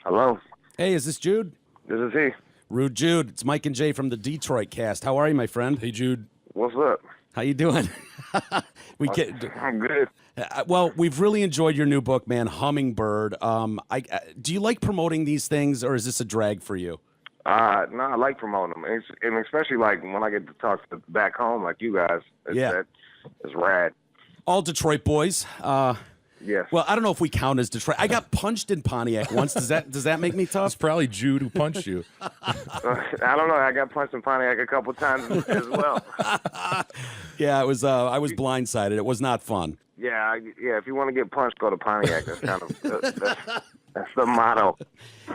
Hello, Hey, is this Jude? this is he. Rude Jude. It's Mike and Jay from the Detroit cast. How are you, my friend? Hey, Jude. What's up? How you doing? we get. I'm good. Well, we've really enjoyed your new book, man, Hummingbird. Do you like promoting these things, or is this a drag for you? No, I like promoting them, and especially like when I get to talk to back home, like you guys. It's rad. All Detroit boys. Yes. Well, I don't know if we count as Detroit. I got punched in Pontiac once. Does that make me It's tough? probably Jude who punched you. I don't know. I got punched in Pontiac a couple times as well. Yeah, it was. I was blindsided. It was not fun. Yeah. If you want to get punched, go to Pontiac. That's kind of that's the motto.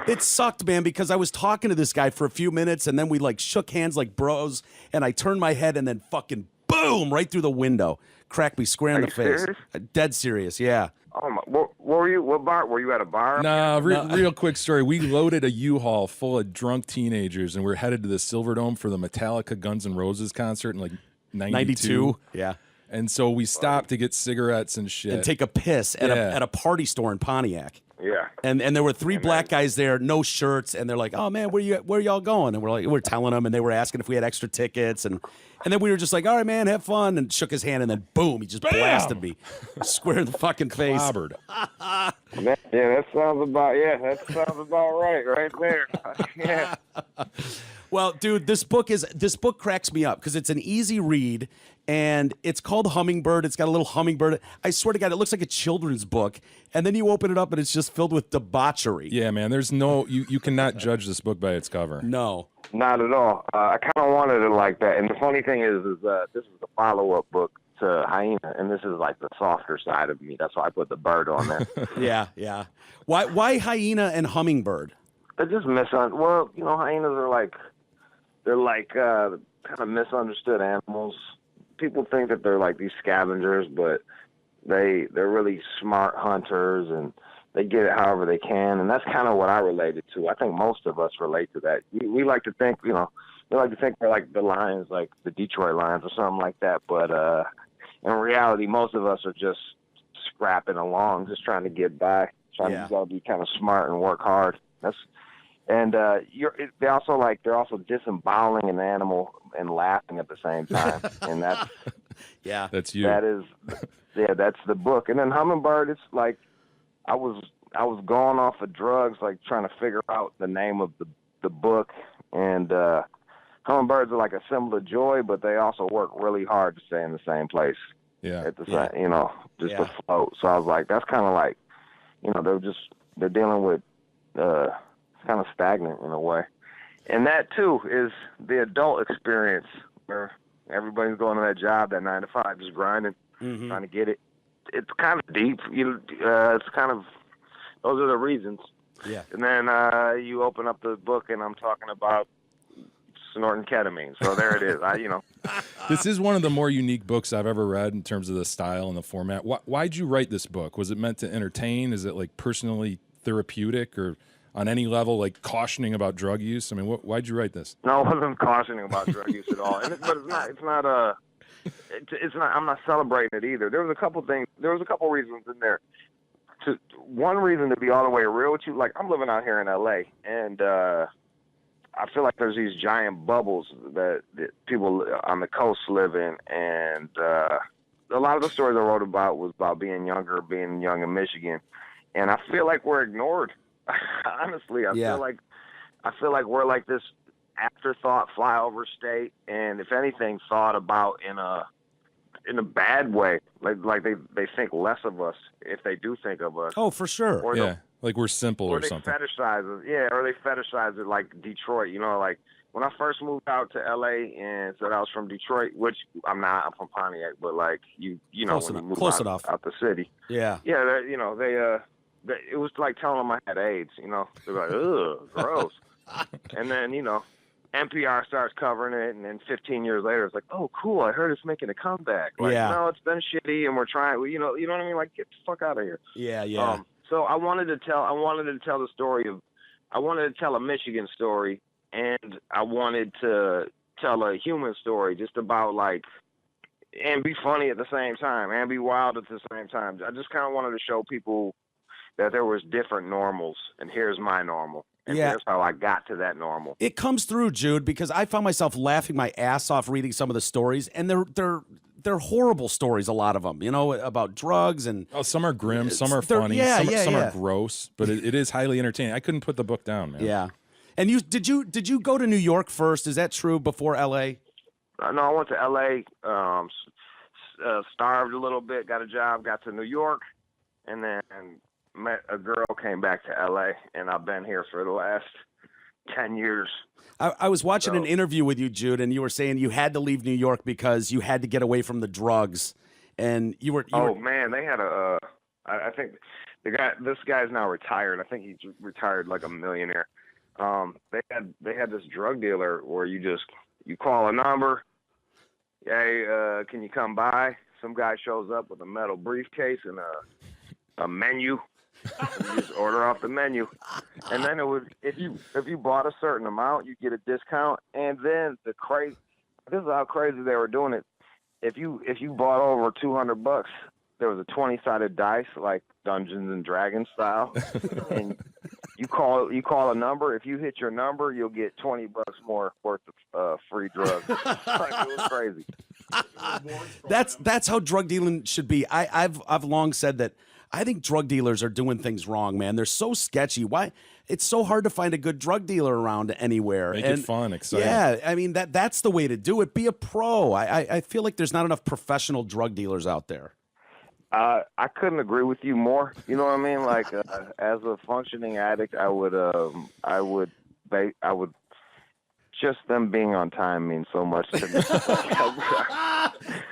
It sucked, man, because I was talking to this guy for a few minutes, and then we like shook hands like bros, and I turned my head, and then fucking boom, right through the window, cracked me square in the face. Serious? Dead serious, yeah. Oh my! What were you? What bar? Were you at a bar? Nah, real quick story. We loaded a U-Haul full of drunk teenagers, and we're headed to the Silverdome for the Metallica Guns N' Roses concert in like 92. Yeah. And so we stopped to get cigarettes and shit. And take a piss at a party store in Pontiac. Yeah. And there were three black guys there, no shirts, and they're like, "Oh man, where y'all going?" And we're telling them, and they were asking if we had extra tickets, and then we were just like, "All right, man, have fun," and shook his hand, and then boom, he just blasted me square in the fucking face. Clobbered. That sounds about right there. Yeah. Well, dude, this book cracks me up because it's an easy read, and it's called Hummingbird. It's got a little hummingbird. I swear to God, it looks like a children's book, and then you open it up, and it's just filled with debauchery. Yeah, man. There's no you cannot judge this book by its cover. No. Not at all. I kind of wanted it like that. And the funny thing is this is the follow-up book to Hyena, and this is like the softer side of me. That's why I put the bird on there. Yeah. Why Hyena and Hummingbird? They're just well, hyenas are kind of misunderstood animals. People think that they're like these scavengers, but they're really smart hunters, and they get it however they can, and that's kind of what I related to. I think most of us relate to that. We like to think, we like to think we're like the Lions, like the Detroit Lions or something like that, but in reality, most of us are just scrapping along, just trying to get by, trying to be kind of smart and work hard. They're also disemboweling an animal and laughing at the same time, and that's you. That's the book. And then Hummingbird, it's like I was going off of drugs, like trying to figure out the name of the book, and hummingbirds are like a symbol of joy, but they also work really hard to stay in the same place. Yeah. At the same, to float. So I was like, that's kind of like, they're dealing with kind of stagnant in a way. And that too is the adult experience where everybody's going to that job, that 9 to 5, just grinding, trying to get it. It's kind of deep. It's kind of, those are the reasons. Yeah. And then you open up the book, and I'm talking about snorting ketamine. So there it is. This is one of the more unique books I've ever read in terms of the style and the format. Why'd you write this book? Was it meant to entertain? Is it like personally therapeutic, or on any level, like cautioning about drug use? I mean, why'd you write this? No, I wasn't cautioning about drug use at all. But it's not. I'm not celebrating it either. There was a couple reasons in there. One reason to be all the way real with you, like I'm living out here in LA, and I feel like there's these giant bubbles that people on the coast live in, and a lot of the stories I wrote about was about being young in Michigan, and I feel like we're ignored. Honestly, I feel like we're like this afterthought flyover state, and if anything, thought about in a bad way. Like they think less of us if they do think of us. Oh, for sure. Or like we're simple or something. Or they fetishize it like Detroit. Like when I first moved out to LA and said I was from Detroit, which I'm not. I'm from Pontiac, but like close when enough. you move Close out, enough. out the city. Yeah. Yeah, it was like telling them I had AIDS. They're like, ugh, gross. And then NPR starts covering it, and then 15 years later, it's like, oh, cool, I heard it's making a comeback. Like, no, it's been shitty, and we're trying. You know what I mean? Like, get the fuck out of here. Yeah. So I wanted to tell the story of, I wanted to tell a Michigan story, and I wanted to tell a human story, just about like, and be funny at the same time, and be wild at the same time. I just kind of wanted to show people that there was different normals, and here's my normal. And here's how I got to that normal. It comes through, Jude, because I found myself laughing my ass off reading some of the stories, and they're horrible stories, a lot of them, you know, about drugs and some are grim, some are funny, some are gross, but it is highly entertaining. I couldn't put the book down, man. Yeah. And did you go to New York first? Is that true, before LA? No, I went to LA, starved a little bit, got a job, got to New York, and then met a girl, came back to LA, and I've been here for the last 10 years. I was watching an interview with you, Jude, and you were saying you had to leave New York because you had to get away from the drugs, and you were. Man, they had I think this guy's now retired. I think he's retired like a millionaire. They had this drug dealer where you call a number. Hey, can you come by? Some guy shows up with a metal briefcase and a menu. You just order off the menu, and then it was if you bought a certain amount, you get a discount. And then this is how crazy they were doing it. If you bought over $200, there was a 20-sided dice, like Dungeons and Dragons style, and you call a number. If you hit your number, you'll get $20 more worth of free drugs. Like, it was crazy. That's how drug dealing should be. I've long said that. I think drug dealers are doing things wrong, man. They're so sketchy. Why? It's so hard to find a good drug dealer around anywhere. Make it fun, exciting. Yeah, I mean that's the way to do it. Be a pro. I feel like there's not enough professional drug dealers out there. I couldn't agree with you more. You know what I mean? Like as a functioning addict, I would just them being on time means so much to me.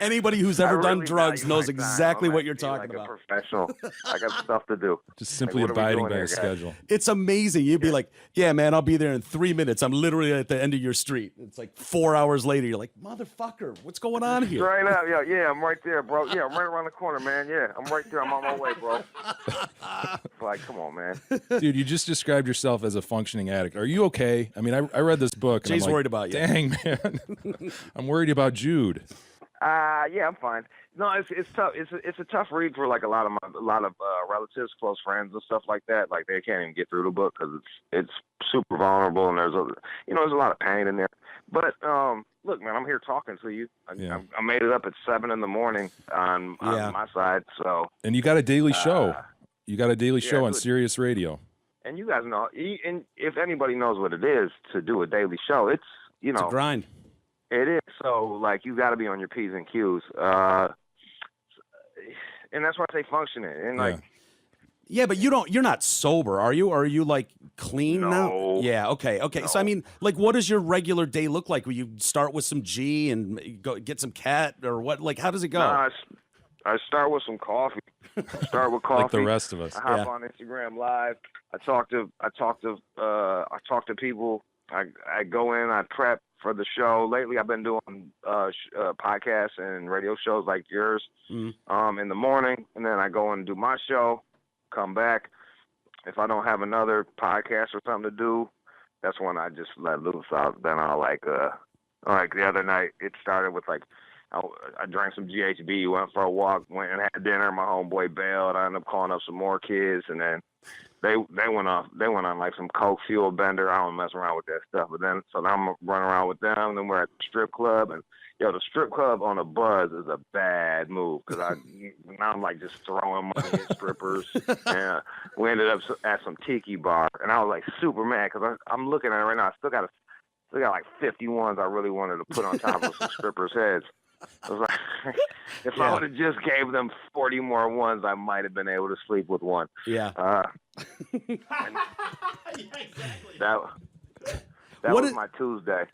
Anybody who's ever done drugs knows exactly what you're talking about. A professional. I got stuff to do. Just simply abiding by a schedule. It's amazing. You'd be like, yeah, man, I'll be there in 3 minutes. I'm literally at the end of your street. It's like 4 hours later. You're like, motherfucker, what's going on here? Straight up. Yeah, I'm right there, bro. Yeah, I'm right around the corner, man. Yeah, I'm right there. I'm on my way, bro. Like, come on, man. Dude, you just described yourself as a functioning addict. Are you okay? I mean, I read this book. Jay's worried about you. Dang, man. I'm worried about Jude. Yeah, I'm fine. No, it's tough. It's a tough read for like a lot of relatives, close friends, and stuff like that. Like they can't even get through the book because it's super vulnerable and there's a lot of pain in there. But look, man, I'm here talking to you. I made it up at 7 a.m. on my side. So and you got a daily show. You got a daily show on Sirius Radio. And you guys know, and if anybody knows what it is to do a daily show, it's it's a grind. It is. So, like, you got to be on your P's and Q's. And that's why I say functioning. And, like... Yeah, but you're not sober, are you? Or are you, like, clean now? Yeah, okay. No. So, I mean, like, what does your regular day look like? Will you start with some G and go get some cat? Or what? Like, how does it go? I start with some coffee. Start with coffee. Like the rest of us. I hop on Instagram Live. I talk to people. I go in, I prep for the show. Lately, I've been doing podcasts and radio shows like yours in the morning, and then I go and do my show, come back. If I don't have another podcast or something to do, that's when I just let loose out. Then I'll like the other night, it started with like, I drank some GHB, went for a walk, went and had dinner. My homeboy bailed. I ended up calling up some more kids, and then they went on like some coke fuel bender. I don't mess around with that stuff. But then so now I'm running around with them. Then we're at the strip club, and the strip club on a buzz is a bad move because now I'm like just throwing money at strippers. And we ended up at some tiki bar, and I was like super mad because I'm looking at it right now. I still got like 50 ones I really wanted to put on top of some strippers' heads. I was like, if I would have just gave them 40 more ones, I might have been able to sleep with one. Yeah. Exactly. That was my Tuesday.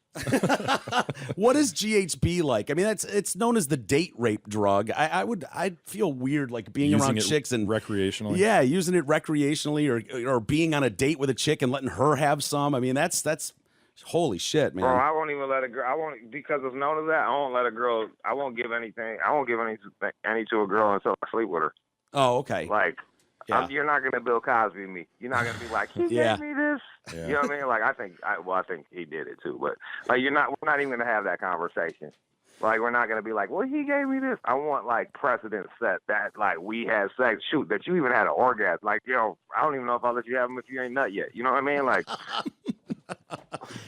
What is GHB like? I mean, it's known as the date rape drug. I'd feel weird like being using around chicks and recreationally. Yeah, using it recreationally or being on a date with a chick and letting her have some. I mean, that's holy shit, man. Bro, I won't even let a girl. I won't, because it's known as that. I won't let a girl. I won't give anything. I won't give any to a girl until I sleep with her. Oh, okay. Like, you're not gonna Bill Cosby me. You're not gonna be like, he gave me this. Yeah. You know what I mean? Like, I think he did it too. But like, we're not even gonna have that conversation. Like, we're not going to be like, well, he gave me this. I want, like, precedent set that, like, we had sex. Shoot, that you even had an orgasm. Like, yo, I don't even know if I'll let you have them if you ain't nut yet. You know what I mean? Like,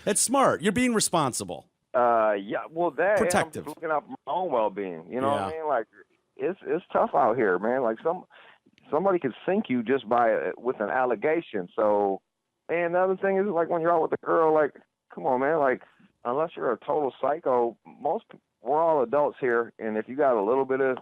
It's smart. You're being responsible. yeah, well, that, Protective. and I'm looking out for my own well-being. You know what Yeah. I mean? Like, it's tough out here, man. Like, somebody could sink you just with an allegation. So, and the other thing is, like, when you're out with a girl, like, come on, man. Like, unless you're a total psycho, we're all adults here, and if you got a little bit of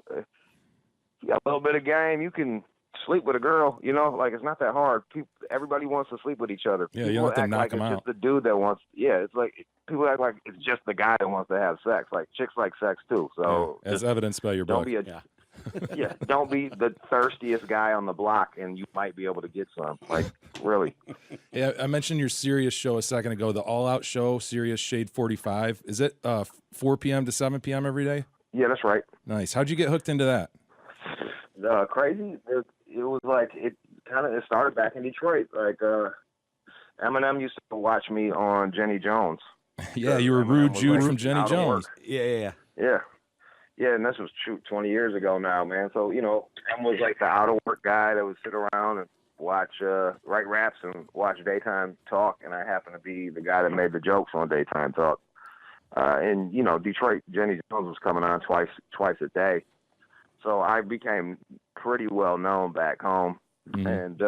game, you can sleep with a girl. You know, like, it's not that hard. Everybody wants to sleep with each other. Yeah, People you don't have to act knock like them it's out. just the dude that wants. Yeah, it's like people act like it's just the guy that wants to have sex. Like, chicks like sex too. So Yeah, as evidenced by your book. don't be the thirstiest guy on the block, and you might be able to get some. Like, really. Yeah, I mentioned your Sirius show a second ago, the All Out show, Sirius Shade 45. Is it 4 p.m. to 7 p.m. every day? Yeah, that's right. Nice. How'd you get hooked into that? Crazy. It was like it started back in Detroit. Like Eminem used to watch me on Jenny Jones. Yeah, you were Rude Jude from Jenny out of Jones. work. Yeah. Yeah, and this was 20 years ago now, man. So, you know, Em was like the out of work guy that would sit around and watch, write raps and watch daytime talk, and I happened to be the guy that made the jokes on daytime talk. And, you know, Detroit, Jenny Jones was coming on twice a day. So I became pretty well known back home. Mm-hmm. And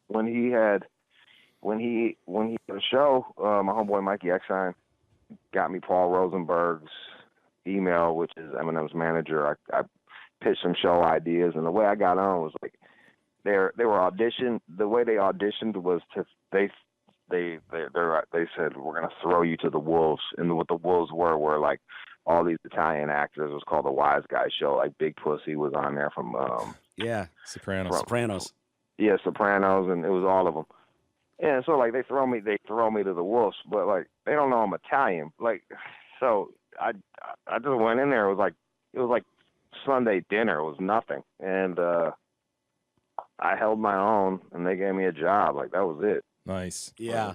when he had a show, my homeboy Mikey Exine got me Paul Rosenberg's email, which is Eminem's manager. I pitched some show ideas, and the way I got on was like they were auditioned. The way they auditioned was they said, we're gonna throw you to the wolves, and what the wolves were like all these Italian actors. It was called the Wise Guy Show. Like Big Pussy was on there from Sopranos. Yeah, Sopranos, and it was all of them. And so like they throw me to the wolves, but like they don't know I'm Italian. Like, so I just went in there. It was like Sunday dinner. It was nothing, and I held my own, and they gave me a job. Like, that was it. Nice. Yeah.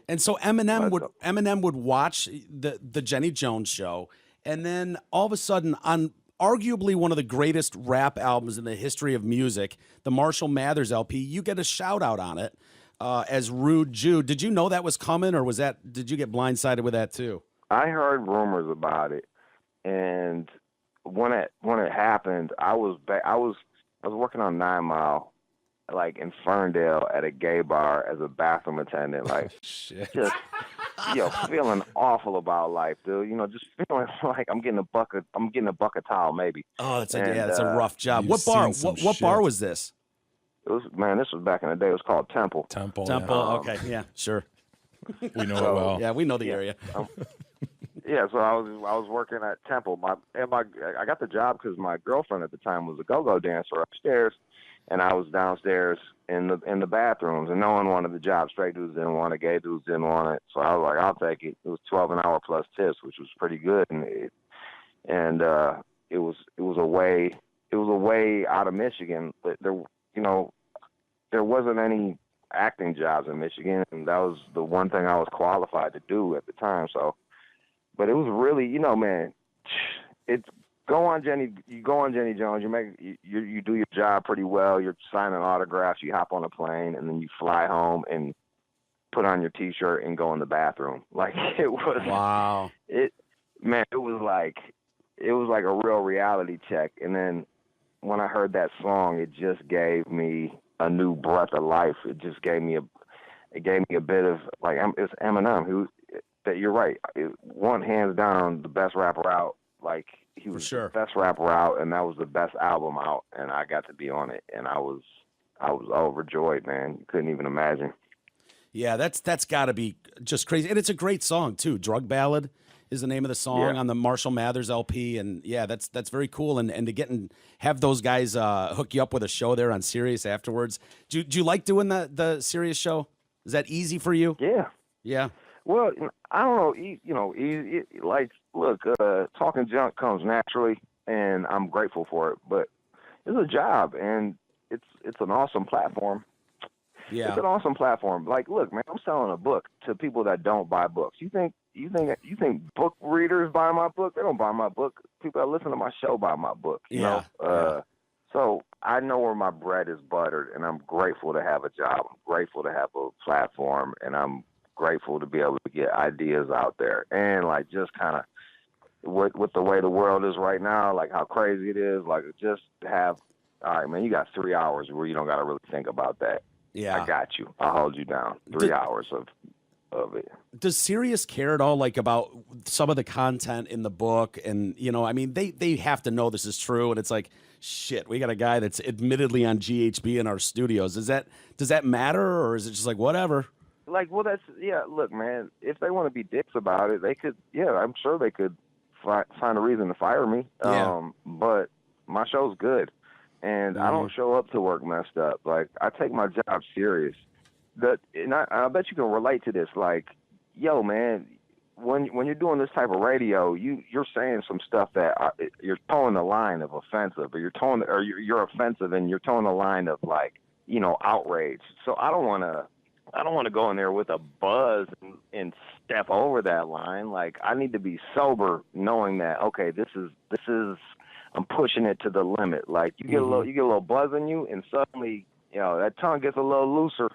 And so Eminem would watch the Jenny Jones show, and then all of a sudden, on arguably one of the greatest rap albums in the history of music, the Marshall Mathers LP, you get a shout out on it as Rude Jude. Did you know that was coming, or did you get blindsided with that too? I heard rumors about it, and when it happened, I was working on 9 Mile, like in Ferndale at a gay bar as a bathroom attendant, like Shit. just feeling awful about life, dude. You know, just feeling like I'm getting a bucket towel maybe. Oh, that's a rough job. You've What bar? seen some What bar shit. was this? This was back in the day. It was called Temple. Temple. Okay, yeah, sure. Yeah. We know it well. Yeah, we know the area. Yeah, so I was working at Temple. I got the job because my girlfriend at the time was a go-go dancer upstairs, and I was downstairs in the bathrooms, and no one wanted the job. Straight dudes didn't want it, gay dudes didn't want it. So I was like, I'll take it. It was $12 an hour plus tips, which was pretty good, and it was a way out of Michigan. But there wasn't any acting jobs in Michigan, and that was the one thing I was qualified to do at the time. So, but it was really, man, you go on Jenny Jones, you do your job pretty well, you're signing autographs, you hop on a plane, and then you fly home and put on your T-shirt and go in the bathroom. Like, it was, Wow. it was like a real reality check. And then when I heard that song, it just gave me a new breath of life. It just gave me a bit of, like, it's Eminem, that you're right. One hands down the best rapper out. Like, he was the best rapper out, and that was the best album out, and I got to be on it, and I was overjoyed, man. You couldn't even imagine. Yeah, that's got to be just crazy, and it's a great song too. Drug Ballad is the name of the song on the Marshall Mathers LP, and yeah, that's very cool. And to have those guys hook you up with a show there on Sirius afterwards. Do you like doing the Sirius show? Is that easy for you? Yeah. Yeah. Well, I don't know. Like, look, talking junk comes naturally, and I'm grateful for it. But it's a job, and it's an awesome platform. Yeah. It's an awesome platform. Like, look, man, I'm selling a book to people that don't buy books. You think book readers buy my book? They don't buy my book. People that listen to my show buy my book. You know? So I know where my bread is buttered, and I'm grateful to have a job. I'm grateful to have a platform, and I'm grateful to be able to get ideas out there. And like just kind of with the way the world is right now, like how crazy it is, like just have, all right, man, you got 3 hours where you don't got to really think about that. Yeah. I got you. I'll hold you down. 3 hours of it. Does Sirius care at all, like, about some of the content in the book? And, you know, I mean, they have to know this is true. And it's like, shit, we got a guy that's admittedly on GHB in our studios. Does that matter, or is it just like, whatever? Like, well, look, man, if they want to be dicks about it, they could, I'm sure they could find a reason to fire me. Yeah. But my show's good. And I don't show up to work messed up. Like, I take my job serious. And I bet you can relate to this. Like, yo, man, when you're doing this type of radio, you're saying some stuff that you're towing the line of offensive, or you're offensive, and you're towing the line of, like, you know, outrage. So I don't want to go in there with a buzz and step over that line. Like, I need to be sober, knowing that, okay, this is I'm pushing it to the limit. Like, you get a little buzz in you, and suddenly, you know, that tongue gets a little looser.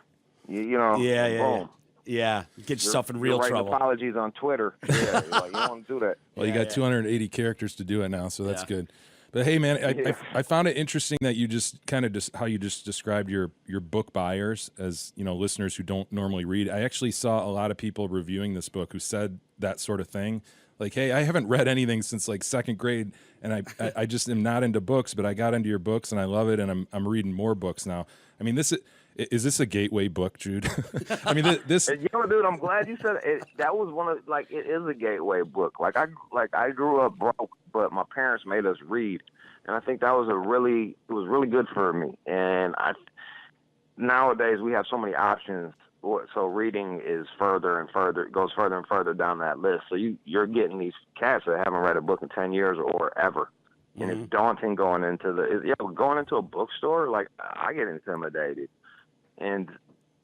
You know, boom. Yeah, get yourself in real trouble. Apologies on Twitter. Yeah, like, you don't want to do that. Well, you got 280 characters to do it now, so that's good. But hey, man, I found it interesting that you just kind of how you just described your book buyers as, you know, listeners who don't normally read. I actually saw a lot of people reviewing this book who said that sort of thing. Like, hey, I haven't read anything since like second grade, and I just am not into books, but I got into your books and I love it, and I'm reading more books now. I mean, is this a gateway book, Jude? I mean, this. You know, dude, I'm glad you said it. That was one of, like, it is a gateway book. Like I grew up broke, but my parents made us read, and I think that was it was really good for me. And nowadays we have so many options. So reading is further and further, goes further and further down that list. So you're getting these cats that haven't read a book in 10 years or ever. And it's daunting going into a bookstore. Like, I get intimidated, and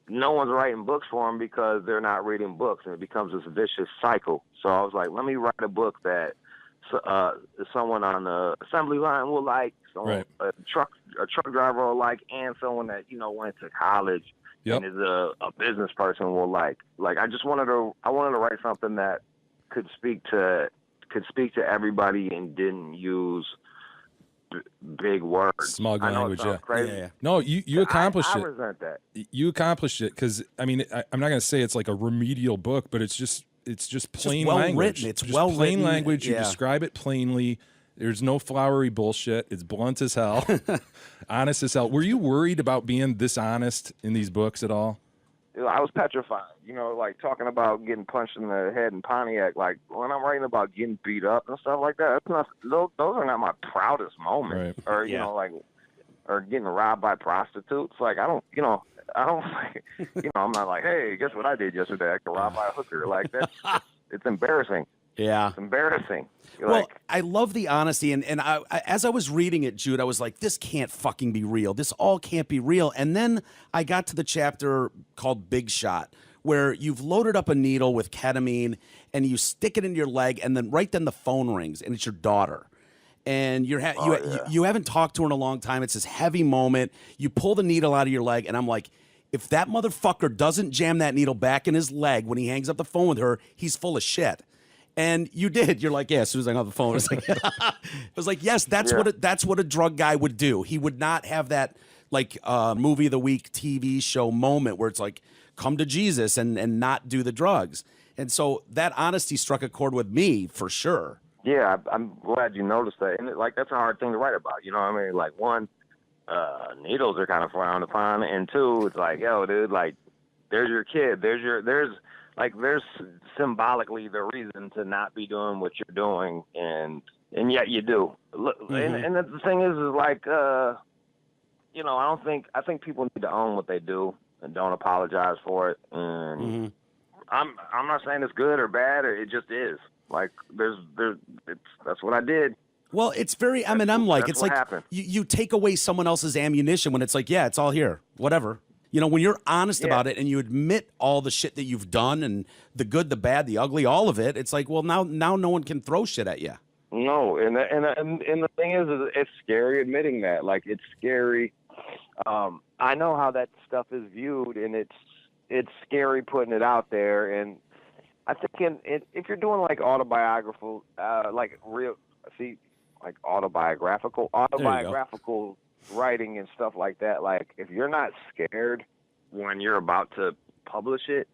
no one's writing books for them because they're not reading books, and it becomes this vicious cycle. So I was like, let me write a book that someone on the assembly line will like, someone, a truck driver will like, and someone that, you know, went to college and is a business person will like. Like, I wanted to write something that could speak to everybody and didn't use big words. Smug language, crazy. Yeah. No, you accomplished it. I resent that. You accomplished it because, I mean, I'm not going to say it's like a remedial book, but it's just plain language. It's just well plain written. language. You describe it plainly. There's no flowery bullshit. It's blunt as hell, honest as hell. Were you worried about being dishonest in these books at all? I was petrified, you know, like talking about getting punched in the head in Pontiac. Like, when I'm writing about getting beat up and stuff like that, those are not my proudest moments. Right. Or, you know, like, or getting robbed by prostitutes. Like, I'm not like, hey, guess what I did yesterday? I got robbed by a hooker. Like, it's embarrassing. Yeah. It's embarrassing. Well, I love the honesty. And I, as I was reading it, Jude, I was like, this can't fucking be real. This all can't be real. And then I got to the chapter called Big Shot, where you've loaded up a needle with ketamine and you stick it in your leg, and then right then the phone rings, and it's your daughter. And you haven't talked to her in a long time. It's this heavy moment. You pull the needle out of your leg, and I'm like, if that motherfucker doesn't jam that needle back in his leg when he hangs up the phone with her, he's full of shit. And you did. You're like, yeah. As soon as I got the phone, I was like, yes, that's what a drug guy would do. He would not have that, like, movie of the week TV show moment where it's like, come to Jesus and not do the drugs. And so that honesty struck a chord with me for sure. Yeah, I'm glad you noticed that. And like, that's a hard thing to write about. You know what I mean? Like, one, needles are kind of frowned upon, and two, it's like, yo, dude, like, there's your kid. There's symbolically the reason to not be doing what you're doing, and yet you do. Look, and the thing is like, you know, I think people need to own what they do and don't apologize for it. And I'm not saying it's good or bad, or it just is. Like, that's what I did. Well, it's very Eminem like. It's like happened. You take away someone else's ammunition when it's like, yeah, it's all here, whatever. You know, when you're honest about it and you admit all the shit that you've done and the good, the bad, the ugly, all of it, it's like, well, now no one can throw shit at you. No, and the thing is it's scary admitting that. Like, it's scary. I know how that stuff is viewed, and it's scary putting it out there. And I think if you're doing like autobiographical, autobiographical writing and stuff like that, like, if you're not scared when you're about to publish it,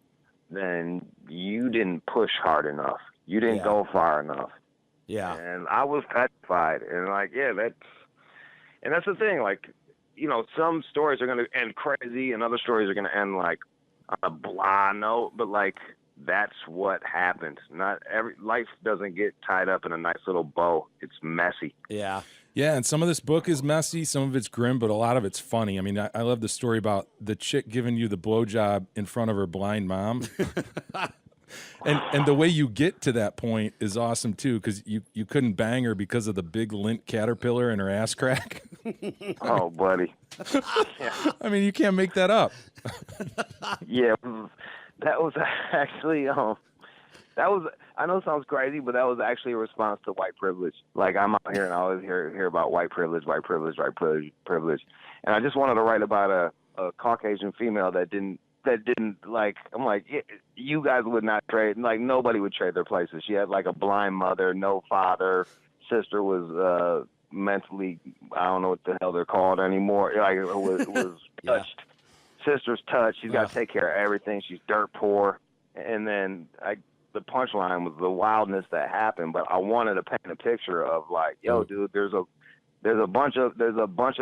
then you didn't push hard enough. You didn't go far enough. Yeah. And I was petrified. And like, that's the thing. Like, you know, some stories are going to end crazy and other stories are going to end like on a blah note, but like, that's what happens. Not every life doesn't get tied up in a nice little bow. It's messy. Yeah. Yeah, and some of this book is messy, some of it's grim, but a lot of it's funny. I mean, I love the story about the chick giving you the blowjob in front of her blind mom. and the way you get to that point is awesome, too, because you couldn't bang her because of the big lint caterpillar in her ass crack. Oh, buddy. I mean, you can't make that up. Yeah, that was actually I know it sounds crazy, but that was actually a response to white privilege. Like, I'm out here and I always hear about white privilege. And I just wanted to write about a Caucasian female that didn't like, I'm like, you guys would not trade, like, nobody would trade their places. She had like a blind mother, no father, sister was mentally, I don't know what the hell they're called anymore. Like, it was touched. Sister's touched. She's got to take care of everything. She's dirt poor. And then the punchline was the wildness that happened, but I wanted to paint a picture of like, yo, dude, there's a bunch of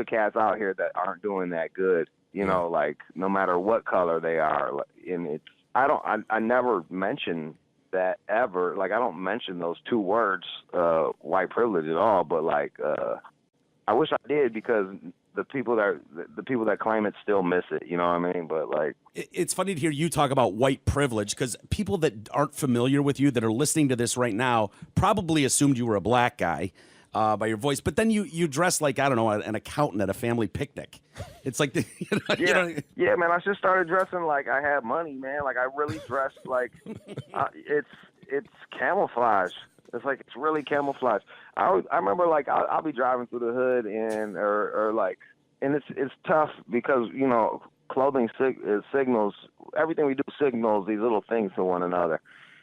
cats out here that aren't doing that good, you know, like, no matter what color they are. And I never mention that ever. Like, I don't mention those two words, white privilege, at all, but like, I wish I did, because the people that claim it still miss it. You know what I mean? But like, it's funny to hear you talk about white privilege, because people that aren't familiar with you, that are listening to this right now, probably assumed you were a black guy by your voice. But then you dress like, I don't know, an accountant at a family picnic. It's like, yeah, man. I just started dressing like I had money, man. Like, I really dressed like it's camouflage. It's like, it's really camouflage. I remember, like, I'll be driving through the hood and it's tough because, you know, clothing signals, everything we do signals these little things to one another.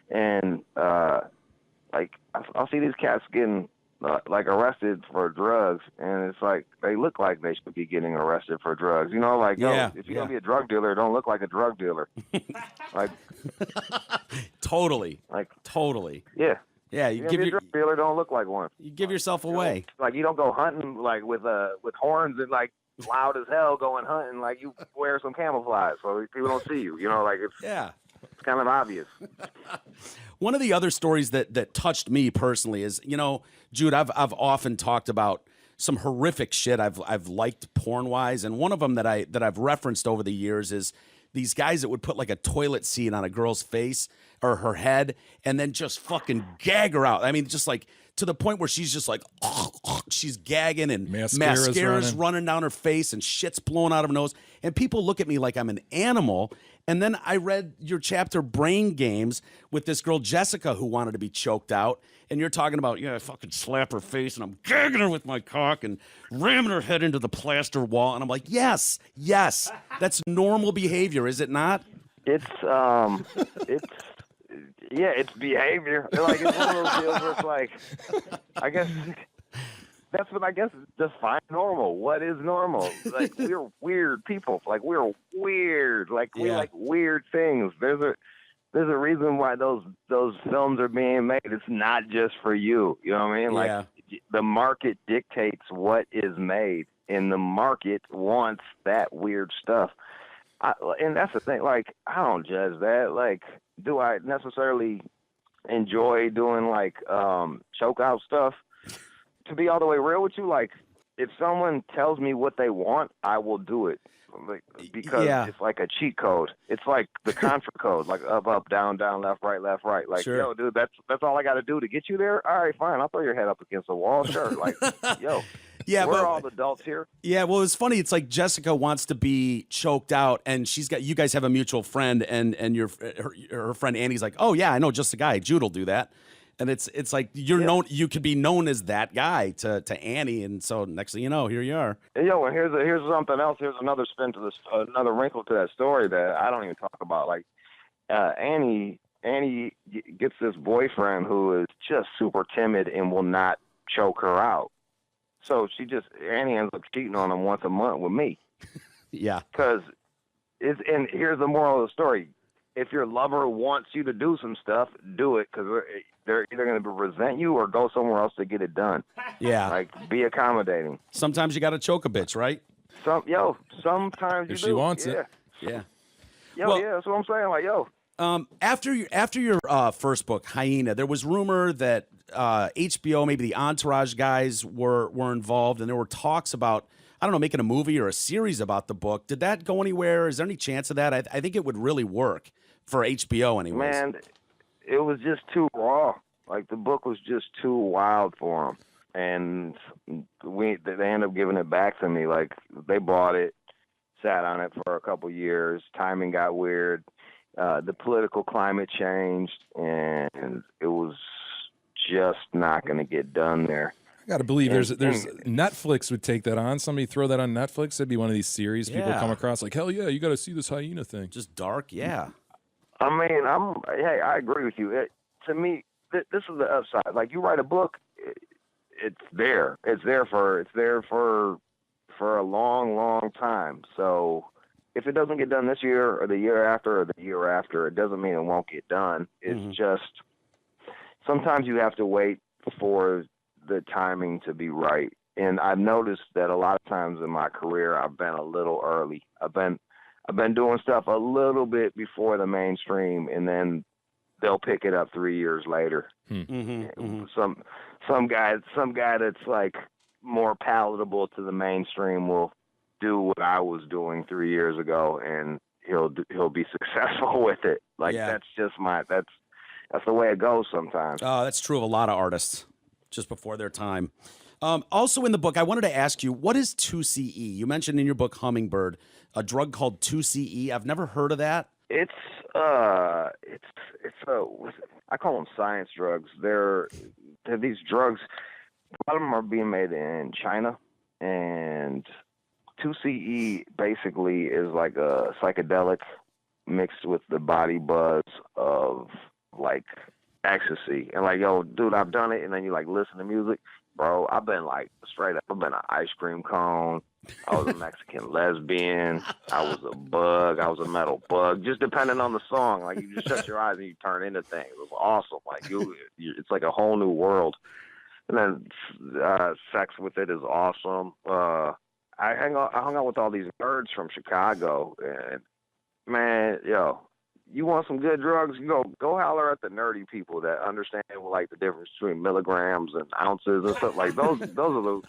And, like, I'll see these cats getting, like, arrested for drugs, and it's like, they look like they should be getting arrested for drugs. You know, like, if you're going to be a drug dealer, don't look like a drug dealer. Like, totally. Like, totally. Yeah. Yeah, you give your drug dealer, don't look like one. You give yourself away. Like, you don't go hunting like with horns and like loud as hell going hunting. Like, you wear some camouflage so people don't see you. You know, like, it's kind of obvious. One of the other stories that touched me personally is, you know, Jude, I've often talked about some horrific shit I've liked porn wise, and one of them that I've referenced over the years is these guys that would put like a toilet seat on a girl's face or her head and then just fucking gag her out. I mean, just like to the point where she's just like, she's gagging and mascara's running down her face and shit's blowing out of her nose. And people look at me like I'm an animal. And then I read your chapter, Brain Games, with this girl, Jessica, who wanted to be choked out. And you're talking about, I fucking slap her face and I'm gagging her with my cock and ramming her head into the plaster wall. And I'm like, yes, that's normal behavior, is it not? It's behavior. Like, it's one of those deals where it's like, I guess that's what define normal. What is normal? Like, we're weird people. Like, we're weird. Like, we like weird things. There's a reason why those films are being made. It's not just for you. You know what I mean? Like, the market dictates what is made, and the market wants that weird stuff. And that's the thing. Like, I don't judge that. Like, do I necessarily enjoy doing like choke out stuff? To be all the way real with you, like, if someone tells me what they want, I will do it. Like, because it's like a cheat code. It's like the Contra code, like up, down, left, right. Like, yo, dude, that's all I got to do to get you there. All right, fine. I'll throw your head up against the wall. Sure. Like, yo. Yeah, We're but all adults here. yeah, well, it's funny. It's like Jessica wants to be choked out, and you guys have a mutual friend, and her friend Annie's like, oh yeah, I know just a guy. Jude will do that, and it's like you could be known as that guy to Annie, and so next thing you know, here you are. And, and here's something else. Here's another spin to this, another wrinkle to that story that I don't even talk about. Like Annie gets this boyfriend who is just super timid and will not choke her out. So Annie ends up cheating on him once a month with me. Yeah. And here's the moral of the story. If your lover wants you to do some stuff, do it, because they're either going to resent you or go somewhere else to get it done. Yeah. Like, be accommodating. Sometimes you got to choke a bitch, right? Sometimes you If do. she wants yeah. it. Yeah. Yeah, that's what I'm saying. Like, after your first book, Hyena, there was rumor that HBO, maybe the Entourage guys were involved, and there were talks about, I don't know, making a movie or a series about the book. Did that go anywhere? Is there any chance of that? I think it would really work for HBO anyways. Man, it was just too raw. Like, the book was just too wild for them. And they ended up giving it back to me. Like, they bought it, sat on it for a couple years. Timing got weird. The political climate changed, and it was just not going to get done there. I got to believe there's Netflix would take that on. Somebody throw that on Netflix. It'd be one of these series people come across like, hell yeah, you got to see this Hyena thing. Just dark, yeah. I mean, I agree with you. To me, this is the upside. Like, you write a book, it's there. It's there for a long, long time. So if it doesn't get done this year or the year after, it doesn't mean it won't get done. It's just sometimes you have to wait for the timing to be right. And I've noticed that a lot of times in my career, I've been a little early. I've been doing stuff a little bit before the mainstream, and then they'll pick it up 3 years later. Some guy that's like more palatable to the mainstream will do what I was doing 3 years ago, and he'll be successful with it. Like, that's just that's the way it goes sometimes. That's true of a lot of artists, just before their time. Also in the book, I wanted to ask you, what is 2CE? You mentioned in your book Hummingbird a drug called 2CE. I've never heard of that. It's I call them science drugs. They're these drugs. A lot of them are being made in China, and 2CE basically is like a psychedelic mixed with the body buzz of like ecstasy. And like, yo, dude, I've done it. And then you like listen to music, bro. I've been like straight up. I've been an ice cream cone. I was a Mexican lesbian. I was a bug. I was a metal bug. Just depending on the song, like you just shut your eyes and you turn into things. It was awesome. Like it's like a whole new world. And then sex with it is awesome. I hung out with all these nerds from Chicago, and man, yo, you want some good drugs? You go holler at the nerdy people that understand like the difference between milligrams and ounces and stuff like those. Those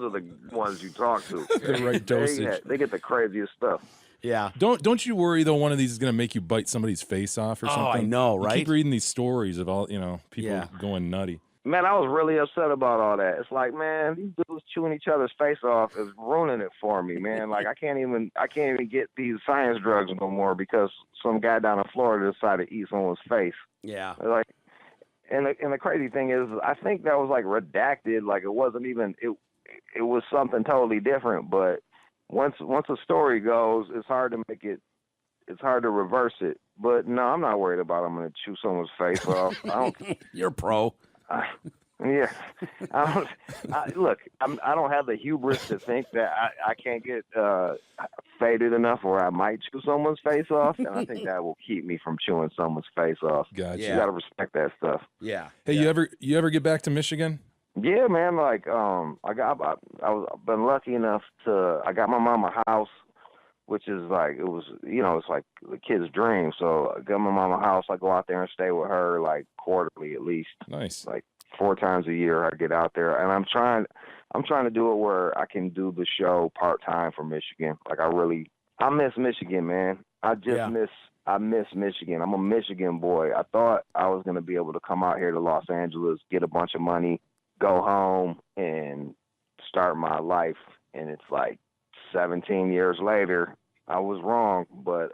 are the ones you talk to. The right dosage. They get the craziest stuff. Yeah. Don't you worry though? One of these is going to make you bite somebody's face off or something. Oh, I know, right? You keep reading these stories of all people going nutty. Man, I was really upset about all that. It's like, man, these dudes chewing each other's face off is ruining it for me, man. Like, I can't even get these science drugs no more because some guy down in Florida decided to eat someone's face. Yeah. Like, and the crazy thing is, I think that was like redacted. Like, it wasn't even it was something totally different. But once a story goes, it's hard to make it. It's hard to reverse it. But no, I'm not worried about I'm going to chew someone's face off. You're a pro. Yeah, look, I don't have the hubris to think that I can't get faded enough where I might chew someone's face off, and I think that will keep me from chewing someone's face off. Gotcha. You got to respect that stuff. Yeah. Hey, you ever get back to Michigan? Yeah, man. Like, I've been lucky enough I got my mom a house, which is like, it was, it's like the kid's dream. So I got my mom a house. I go out there and stay with her like quarterly at least. Nice. Like 4 times a year I get out there, and I'm trying to do it where I can do the show part-time for Michigan. Like I miss Michigan, man. I miss Michigan. I'm a Michigan boy. I thought I was going to be able to come out here to Los Angeles, get a bunch of money, go home and start my life, and it's like 17 years later. I was wrong, but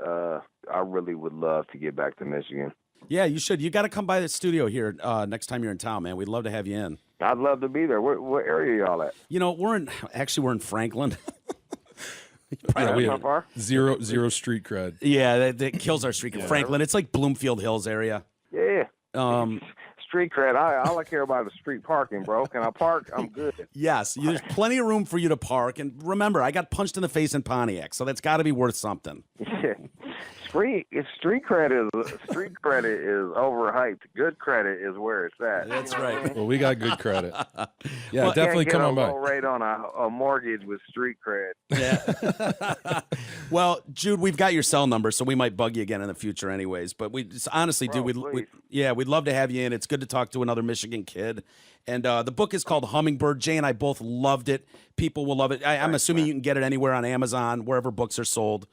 I really would love to get back to Michigan. Yeah, you should. You got to come by the studio here next time you're in town, man. We'd love to have you in. I'd love to be there. What area y'all at? You know, we're in Franklin. Yeah, we How have far? zero street cred. Yeah, that kills our street. Franklin. It's like Bloomfield Hills area. Yeah. Um, Street cred. All I care about is street parking, bro. Can I park? I'm good. Yes, there's plenty of room for you to park. And remember, I got punched in the face in Pontiac, so that's got to be worth something. Yeah. Street credit is overhyped. Good credit is where it's at. That's You know what I right. mean? Well, we got good credit. Yeah, Well, definitely Can't come get on a by. low rate on a mortgage with street cred. Yeah. Well, Jude, we've got your cell number, so we might bug you again in the future, anyways. But honestly, Bro, dude, please. we'd love to have you in. It's good to talk to another Michigan kid. And the book is called Hummingbird. Jay and I both loved it. People will love it. I'm assuming you can get it anywhere on Amazon, wherever books are sold.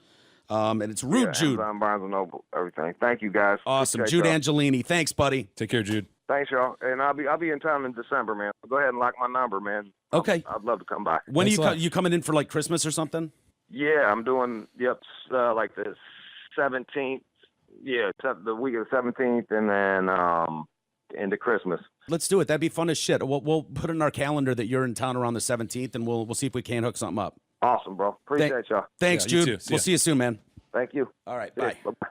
And it's Rude Jude. Amazon, Barnes and Noble, everything. Thank you, guys. Awesome. Appreciate Jude y'all. Angelini. Thanks, buddy. Take care, Jude. Thanks, y'all. And I'll be in town in December, man. Go ahead and lock my number, man. Okay. I'd love to come by. When Thanks a lot. you coming in for like Christmas or something? Yeah, I'm doing, like the 17th. Yeah, the week of the 17th, and then into Christmas. Let's do it. That'd be fun as shit. We'll put in our calendar that you're in town around the 17th, and we'll see if we can't hook something up. Awesome, bro. Appreciate y'all. Thanks, Yeah, you Jude. too. See We'll ya. see you soon, man. Thank you. All right, Yeah, bye. bye-bye.